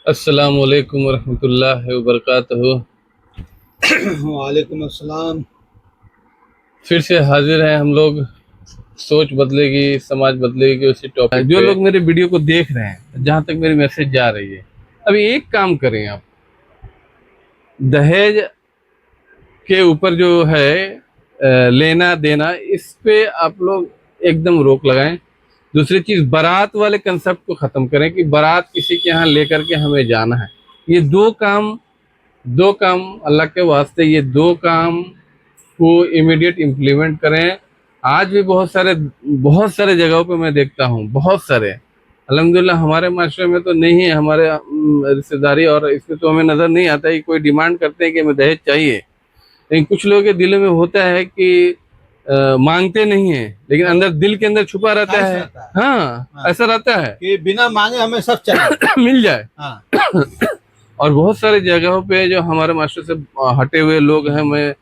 अस्सलाम वालेकुम रहमतुल्लाहि व बरकातहू। वालेकुम अस्सलाम। फिर से हाजिर हैं हम लोग। सोच बदलेगी समाज बदलेगी उसी टॉपिक जो पे लोग मेरे वीडियो को देख रहे हैं, जहां तक मेरी मैसेज जा रही है, अभी एक काम करें आप। दहेज के ऊपर जो है लेना देना, इस पे आप लोग एकदम रोक लगाएं। दूसरी चीज, बारात वाले कंसेप्ट को खत्म करें कि बारात किसी के यहाँ लेकर के हमें जाना है। ये दो काम अल्लाह के वास्ते, ये दो काम को इमीडिएट इम्प्लीमेंट करें। आज भी बहुत सारे जगहों पे मैं देखता हूँ, बहुत सारे, अल्हम्दुलिल्लाह हमारे माशरे में तो नहीं है, हमारे रिश्तेदारी और इसमें तो हमें नज़र नहीं आता है कि कोई डिमांड करते हैं कि हमें दहेज चाहिए। लेकिन कुछ लोगों के दिल में होता है कि मांगते नहीं है, लेकिन अंदर दिल के अंदर छुपा रहता ख्वाहिश है। रहता है। हाँ, हाँ, ऐसा रहता है कि बिना मांगे हमें सब चाहिए। मिल जाए। हाँ, और बहुत सारे जगहों पे जो हमारे मास्टर से हटे हुए लोग हैं, मैं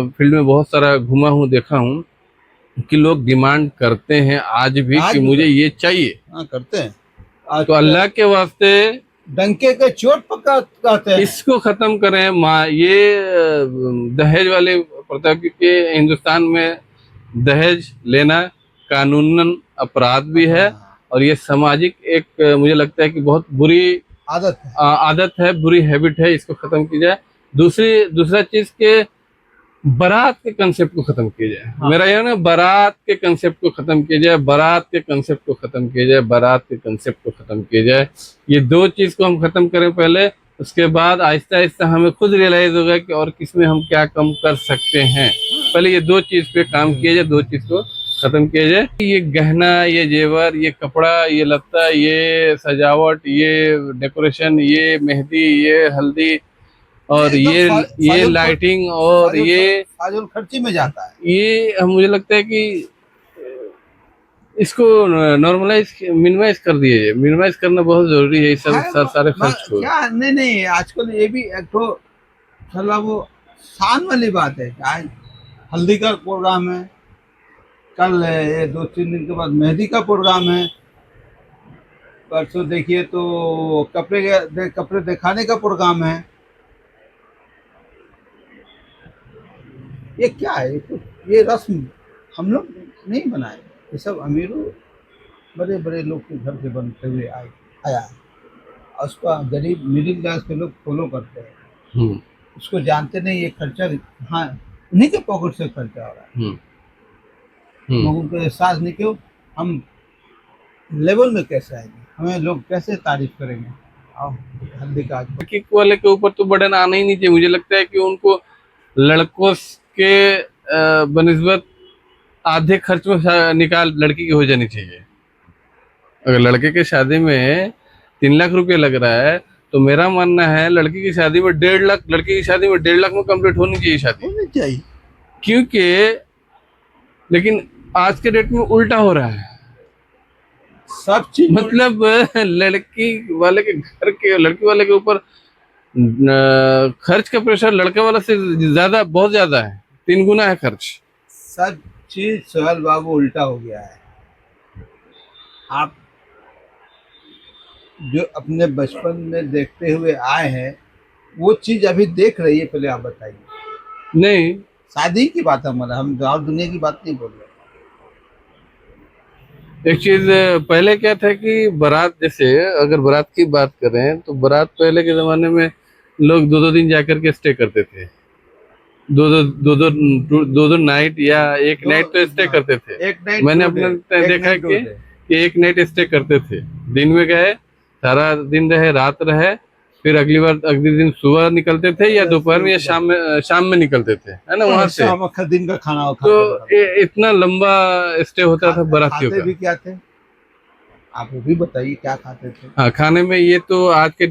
फील्ड में बहुत सारा घुमा हूँ, देखा हूँ कि लोग डिमांड करते हैं आज भी आज कि भी मुझे करते ये चाहिए। हाँ करते हैं। आज तो अल्लाह के वास्ते डंके के चोट पक्का कहते हैं। इसको खत्म करें। माँ, ये दहेज वाले प्रथा, क्योंकि हिंदुस्तान में दहेज लेना कानूनन अपराध भी है, हाँ, और ये सामाजिक एक मुझे लगता है कि बहुत बुरी आदत है। आदत है, बुरी हैबिट है। इसको खत्म की जाए। दूसरा चीज के बारात के कंसेप्ट को खत्म किया जाए। हाँ, मेरा यह ना, बारात के कंसेप्ट को खत्म किया जाए, बारात के कंसेप्ट को खत्म किया जाए, बारात के कंसेप्ट को खत्म किया जाए। ये दो चीज को हम खत्म करें पहले, उसके बाद आहिस्ता आहिस्ता हमें खुद रियलाइज होगा कि और किसमें हम क्या कम कर सकते हैं। पहले ये दो चीज पे काम किया जाए, दो चीज को खत्म किया जाए। ये गहना, ये जेवर, ये कपड़ा, ये लत्ता, ये सजावट, ये डेकोरेशन, ये मेहंदी, ये हल्दी, और एकदम ये लाइटिंग, और फाजुल खर्ची में जाता है। ये मुझे लगता है कि इसको नॉर्मलाइज मिनिमाइज कर दिए जाए। मिनिमाइज करना बहुत जरूरी है, इस सब है सारे खर्च को। क्या नहीं नहीं, आजकल ये भी एक तो चला वो शान वाली बात है। आज हल्दी का प्रोग्राम है, कल ये 2-3 दिन के बाद मेहंदी का प्रोग्राम है, परसों देखिए तो कपड़े दिखाने का प्रोग्राम है। ये क्या है? ये रस्म हम लोग नहीं बनाए, ये सब अमीरों बड़े बड़े लोग के घर से बनते हुए आया है, और उसका गरीब मिडिल क्लास के लोग फॉलो करते हैं। हम्म उसको जानते नहीं ये खर्चा, हाँ, उन्हीं के पॉकेट से खर्चा हो रहा है। हम्म हम्म लोगों को एहसास नहीं, क्यों हम लेवल में कैसे आएंगे, हमें लोग कैसे तारीफ करेंगे। आओ हल्दी का आज लड़की वाले के ऊपर तो बर्डन आना ही नहीं चाहिए। मुझे लगता है कि उनको लड़कों के बनिस्बत आधे खर्च में निकाल लड़की की हो जानी चाहिए। अगर लड़के की शादी में 3 लाख रुपए लग रहा है, तो मेरा मानना है लड़की की शादी में 1.5 लाख, लड़की की शादी में 1.5 लाख में कंप्लीट होनी चाहिए शादी। होनी चाहिए। क्योंकि लेकिन आज के डेट में उल्टा हो रहा है। सब चीज मतलब लड़की वाले के ऊपर खर्च का प्रेशर लड़के वाला से ज्यादा, बहुत ज्यादा है, 3 गुना है खर्च। सब चीज सोहल बाबू उल्टा हो गया है। आप जो अपने बचपन में देखते हुए आए हैं, वो चीज अभी देख रही है, पहले आप बताइए। नहीं, शादी की बात है हमारा, हम और दुनिया की बात नहीं बोल रहे। एक चीज, पहले क्या था कि बारात, जैसे अगर बारात की बात करें तो बारात पहले के जमाने में लोग 2-2 दिन जाकर के स्टे करते थे। दो दो नाइट, या एक नाइट तो स्टे करते थे। एक नाइट मैंने अपना देखा है कि एक नाइट स्टे करते थे। दिन में गए, सारा दिन रहे, रात रहे, फिर अगले दिन सुबह निकलते थे, या दोपहर में, या शाम में निकलते थे, है ना, वहां से। दिन का खाना तो इतना लंबा स्टे होता था बारातियों खाते का। भी क्या थे, आप वो भी बताइए क्या खाते थे। हाँ, खाने में ये तो आज के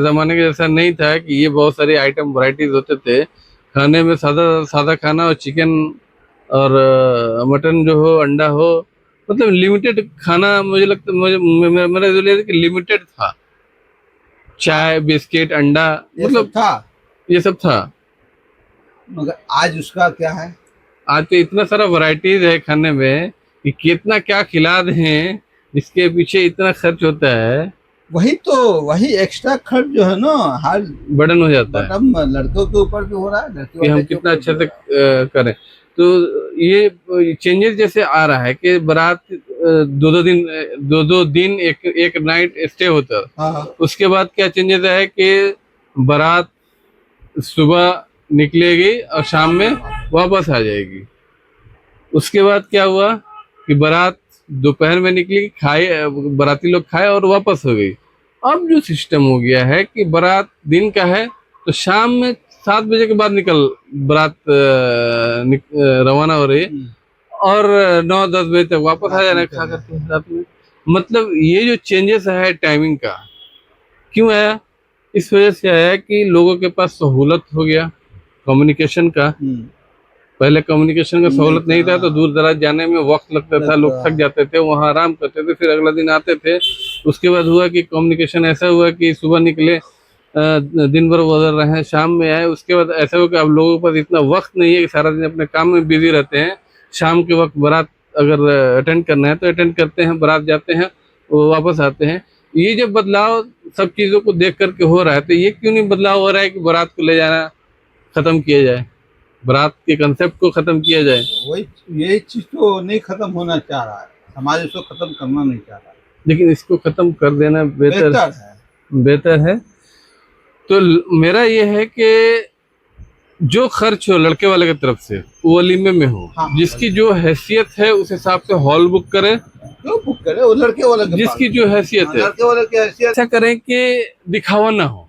जमाने के जैसा नहीं था कि ये बहुत सारे आइटम वैरायटीज होते थे। खाने में सादा सादा खाना, और चिकन और मटन जो हो, अंडा हो, मतलब लिमिटेड खाना। मुझे लगता, मेरा जो कि लिमिटेड था। चाय, बिस्किट, अंडा, ये सब मतलब था, ये सब था। मगर आज उसका क्या है। आज तो इतना सारा वैरायटीज है खाने में कि कितना क्या खिला दें, जिसके पीछे इतना खर्च होता है। वही एक्स्ट्रा खर्च जो है ना, हर बर्डन हो जाता है बटन लड़कों के ऊपर भी हो रहा है, लड़की कि हम वाले के कितना ऊपर अच्छे भी हो से रहा है। करें। तो ये चेंजेस जैसे आ रहा है कि बारात दो दो दिन एक एक नाइट स्टे होता है। हाँ उसके बाद क्या चेंजेस है कि बारात सुबह निकलेगी और शाम में वापस आ जाएगी। उसके बाद क्या हुआ कि बारात दोपहर में निकली, खाए, बाराती लोग खाए और वापस हो गई। अब जो सिस्टम हो गया है कि बारात दिन का है तो शाम में 7 बजे के बाद बारात रवाना हो रही है हम्म, और 9-10 बजे तक वापस आ रात जाना में है खा चले करके जाए। रात में। मतलब ये जो चेंजेस है टाइमिंग का, क्यों आया? इस वजह से आया कि लोगों के पास सहूलत हो गया कम्युनिकेशन का। हम्म, पहले कम्युनिकेशन का नहीं सहूलत था, नहीं था तो दूर दराज जाने में वक्त लगता था, लोग थक जाते थे, वहां आराम करते थे, फिर अगला दिन आते थे। उसके बाद हुआ कि कम्युनिकेशन ऐसा हुआ कि सुबह निकले, दिन भर उधर रहे, शाम में आए। उसके बाद ऐसा हुआ कि अब लोगों के पास इतना वक्त नहीं है कि सारा दिन अपने काम में बिजी रहते हैं। शाम के वक्त बारात अगर अटेंड करना है तो अटेंड करते हैं, बारात जाते हैं, वो वापस आते हैं। ये जो बदलाव सब चीजों को देख करके हो रहा है, तो ये क्यों नहीं बदलाव हो रहा है कि बारात को ले जाना खत्म किया जाए, बारात के कंसेप्ट को खत्म किया जाए? वही यही चीज तो नहीं खत्म होना चाह रहा है, समाज इसको खत्म करना नहीं चाह रहा है। लेकिन इसको खत्म कर देना बेहतर बेहतर है। बेहतर है। तो मेरा ये है कि जो खर्च हो लड़के वाले की तरफ से वो वलीमे में हो, हाँ जिसकी जो हैसियत है उस हिसाब से हॉल बुक करें, क्यों बुक करे, वो लड़के वाले के पास। जिसकी जो हैसियत हाँ, है। लड़के वाले की हैसियत ऐसा करें कि दिखावा ना हो,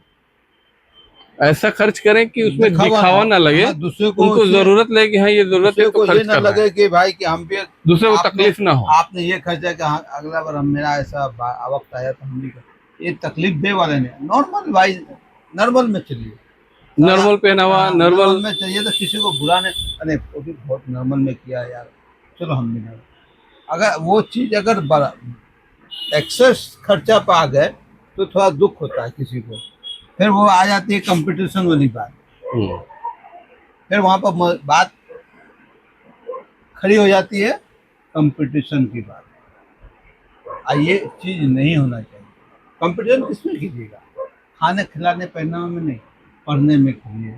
ऐसा खर्च करें कि उसमें दिखावा दिखावा हो। ना लगे, हाँ, दूसरे को उनको जरूरत लगे कि हाँ ये जरूरत है दूसरे तो को ये खर्च ना कर रहा है, लगे कि भाई कि हम भी दूसरे को आपने तकलीफ ना हो। आपने ये खर्चा कि हाँ, अगला बार हम मेरा ऐसा वक्त आया तो हम भी ये तकलीफ दे वाले ने नॉर्मल भाई, नॉर्मल में चलिए। नॉर्मल पहनावा, नॉर्मल नॉर्मल। में चाहिए तो किसी को बुरा नहीं, अरे वो भी बहुत नॉर्मल में किया यार, चलो हम भी नॉर्मल। अगर वो चीज अगर बड़ा एक्सेस खर्चा पा गए तो थोड़ा दुख होता है किसी को। फिर वो आ जाती है कंपटीशन वाली बात, हम्म, फिर वहां पर बात खड़ी हो जाती है कंपटीशन की बात। और ये चीज नहीं होना चाहिए। कंपटीशन किसमें कीजिएगा? खाने खिलाने पहनने में नहीं, पढ़ने में कीजिए।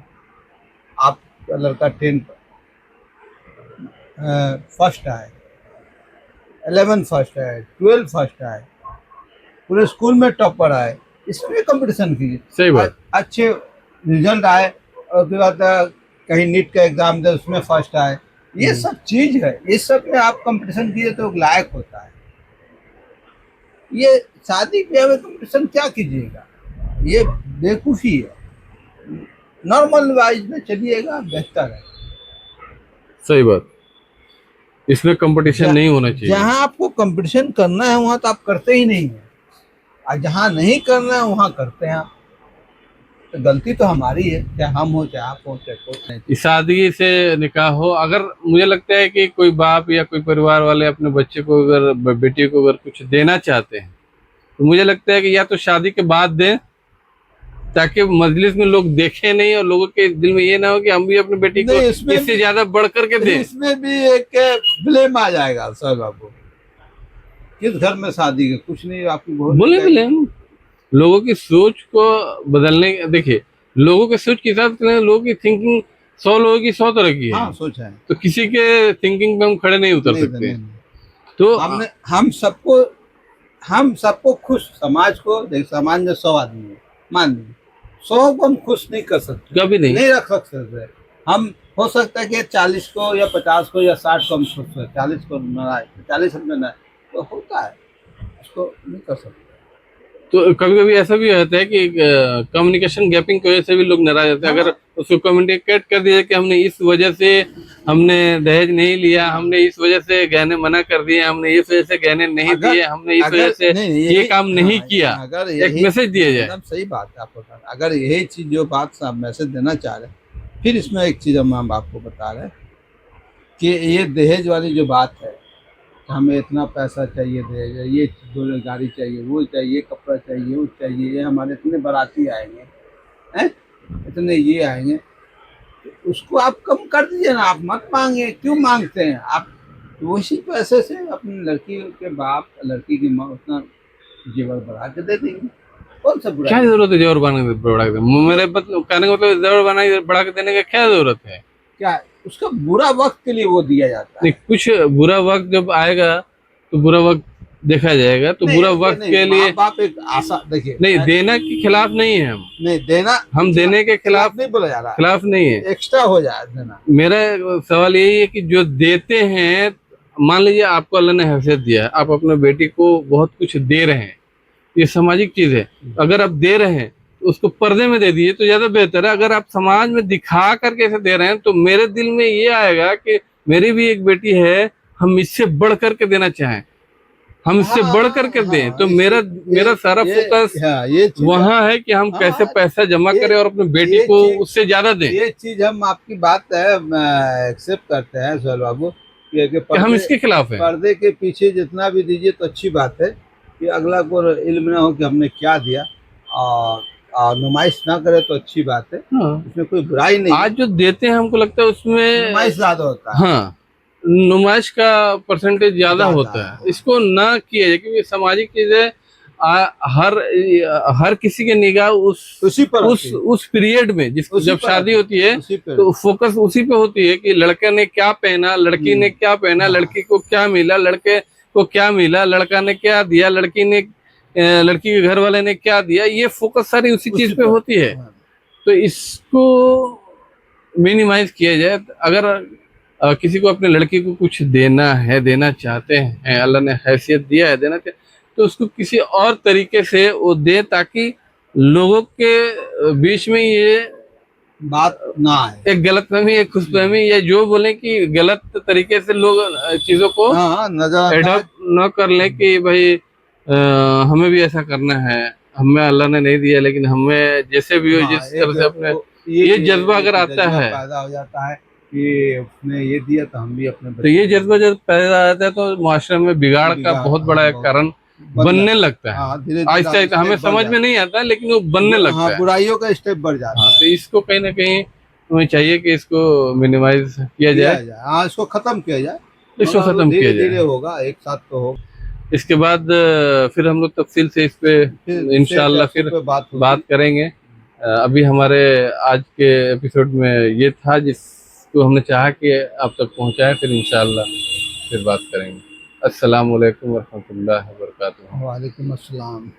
आपका लड़का 10 फर्स्ट आए, 11 फर्स्ट आए, 12 फर्स्ट आए, पूरे स्कूल में टॉपर आए, इसमें कंपटीशन कीजिए। सही बात। अच्छे रिजल्ट आए और उसके बाद कहीं नीट का एग्जाम दे उसमें फर्स्ट आए, ये सब चीज है, ये सब में आप कंपटीशन कीजिए तो लायक होता है। ये शादी ब्याह में कंपटीशन क्या कीजिएगा, ये बेवकूफ़ी है। नॉर्मल वाइज में चलिएगा बेहतर है। सही बात, इसमें कंपटीशन नहीं होना चाहिए। जहाँ आपको कंपटीशन करना है वहाँ तो आप करते ही नहीं है, और जहाँ नहीं करना है वहाँ करते हैं आप। तो गलती तो हमारी है, चाहे हम हो चाहे आप हो चाहे कोई नहीं। इस शादी से निकाह हो, अगर मुझे लगता है कि कोई बाप या कोई परिवार वाले अपने बच्चे को अगर बेटी को अगर कुछ देना चाहते हैं तो मुझे लगता है कि या तो शादी के बाद दें, ताकि मजलिस में लोग देखें नहीं और लोगों के दिल में ये ना हो कि हम भी अपनी बेटी को नहीं, इसमें इससे ज्यादा बढ़ करके दें। इसमें भी एक ब्लेम आ जाएगा सर बाबू, किस घर में शादी है, कुछ नहीं आपकी बहुत बोले बोले लोगों की सोच को बदलने, देखिए लोगों के सोच के हिसाब से लोगों की थिंकिंग 100 लोगों की 100 तरह की है। हाँ सोचा है। तो किसी के थिंकिंग पे हम खड़े नहीं उतर नहीं, सकते। नहीं। तो हमने हम सबको खुश, समाज को देख, समाज में 100 आदमी है, मान लीजिए 100 को हम खुश नहीं कर सकते, कभी नहीं। नहीं रख सकते। हम हो सकता है कि 40 को या 50 को या 60 को हम खुश हैं, 40 को नाराज, 40 हम नाराज, तो होता है, उसको नहीं कर सकते। तो कभी कभी ऐसा भी होता है कि कम्युनिकेशन गैपिंग की वजह से भी लोग नाराज होते हैं। हाँ। अगर उसको कम्युनिकेट कर दिया कि हमने इस वजह से हमने दहेज नहीं लिया, हमने इस वजह से गहने मना कर दिए, हमने इस वजह से गहने नहीं दिए, हमने इस वजह से ये काम नहीं किया, अगर एक मैसेज दिया जाए। एकदम सही बात है आप बता रहे, अगर यही चीज जो बात आप मैसेज देना चाह रहे हैं, फिर इसमें एक चीज हम आपको बता रहे हैं कि ये दहेज वाली जो बात है, हमें इतना पैसा चाहिए दहेज, ये दो गाड़ी चाहिए, वो चाहिए, कपड़ा चाहिए, वो चाहिए, ये हमारे इतने बाराती आएंगे हैं, इतने ये आएंगे, तो उसको आप कम कर दीजिए ना, आप मत मांगे, क्यों मांगते हैं आप? उसी पैसे से अपनी लड़की के बाप, लड़की की माँ उतना जेवर बढ़ा के दे देंगे, कौन सा बुरा क्या है? जरूरत है जेवर बढ़ा के? मेरे कहने का मतलब जेवर बढ़ा के देने का क्या जरूरत है? क्या उसका बुरा वक्त के लिए वो दिया जाता नहीं, है। कुछ बुरा वक्त जब आएगा तो बुरा वक्त देखा जाएगा, तो नहीं, बुरा ये वक्त नहीं, के लिए माँ बाप एक आशा देखिए, नहीं, देना के खिलाफ नहीं है हम। नहीं देना, हम देने के खिलाफ नहीं बोला जा रहा है, खिलाफ नहीं है। एक्स्ट्रा हो जाए देना। मेरा सवाल यही है कि जो देते हैं, मान लीजिए आपको अल्लाह ने हैसियत दिया है, आप अपने बेटी को बहुत कुछ दे रहे हैं, ये सामाजिक चीज है। अगर आप दे रहे हैं तो उसको पर्दे में दे दीजिए तो ज्यादा बेहतर है। अगर आप समाज में दिखा करके ऐसे दे रहे हैं तो मेरे दिल में ये आएगा कि मेरी भी एक बेटी है, हम इससे बढ़ करके देना चाहें, हम इससे बढ़ करके दें, तो मेरा सारा फोकस हाँ, ये चीज वहां है कि हम हाँ, कैसे पैसा जमा ये- करें और अपनी बेटी ये को चीज- उससे ज्यादा दें, ये चीज हम आपकी बात है एक्सेप्ट करते हैं सोहेल बाबू कि कि हम इसके खिलाफ हैं। पर्दे के पीछे जितना भी दीजिए तो अच्छी बात है कि अगला को इल्म ना हो कि हमने क्या दिया, और नुमाइश ना करे तो अच्छी बात है, हाँ, इसमें कोई बुराई नहीं है। आज जो देते हैं हमको लगता है उसमें नुमाइश ज्यादा होता है। हाँ, नुमाइश का परसेंटेज ज्यादा होता है। इसको ना किया जाए क्योंकि सामाजिक चीजें हर किसी की निगाह उसी पर उस पीरियड में उसी जब पर शादी होती है उसी पे तो फोकस उसी पे होती है कि लड़के ने क्या पहना, लड़की ने क्या पहना, हाँ। लड़की को क्या मिला, लड़के को क्या मिला, लड़का ने क्या दिया, लड़की के घर वाले ने क्या दिया, ये फोकस सारी उसी चीज पे होती है। हाँ। तो इसको मिनिमाइज किया जाए। अगर किसी को अपने लड़की को कुछ देना है, देना चाहते हैं, अल्लाह ने हैसियत दिया है देना चाहते, तो उसको किसी और तरीके से वो दे ताकि लोगों के बीच में ये बात ना आए, एक गलतफहमी, एक खुशफहमी, या जो बोले कि गलत तरीके से लोग चीजों को हाँ नजर एडॉप्ट न कर लें कि भाई हमें भी ऐसा करना है, हमें अल्लाह ने नहीं दिया लेकिन हमें जैसे भी हो जिस तरह से अपने ये जज्बा अगर आता है, पैदा हो जाता है कि उसने ये दिया तो हम भी अपने तो ये जज्बा जब पैदा आता है तो माशरे में बिगाड़ का बहुत बड़ा एक कारण बनने लगता है। आहिस्ता आहिस्ता हमें समझ में नहीं आता लेकिन वो बनने लगता है। बुराइयों का स्टेप बढ़ जाता है। तो इसको कहीं ना कहीं हमें चाहिए कि इसको मिनिमाइज किया जाए, हाँ, इसको खत्म किया जाए, इसको खत्म किया धीरे जाए। होगा, एक साथ तो होगा। इसके बाद फिर हम लोग तफसील से इस पे इंशाल्लाह फिर बात करेंगे। अभी हमारे आज के एपिसोड में ये था जिसको हमने चाहा कि आप तक पहुंचाए, फिर इंशाल्लाह फिर बात करेंगे। अस्सलाम वालेकुम रहमतुल्लाहि व बरकातुहू। वालेकुम अस्सलाम।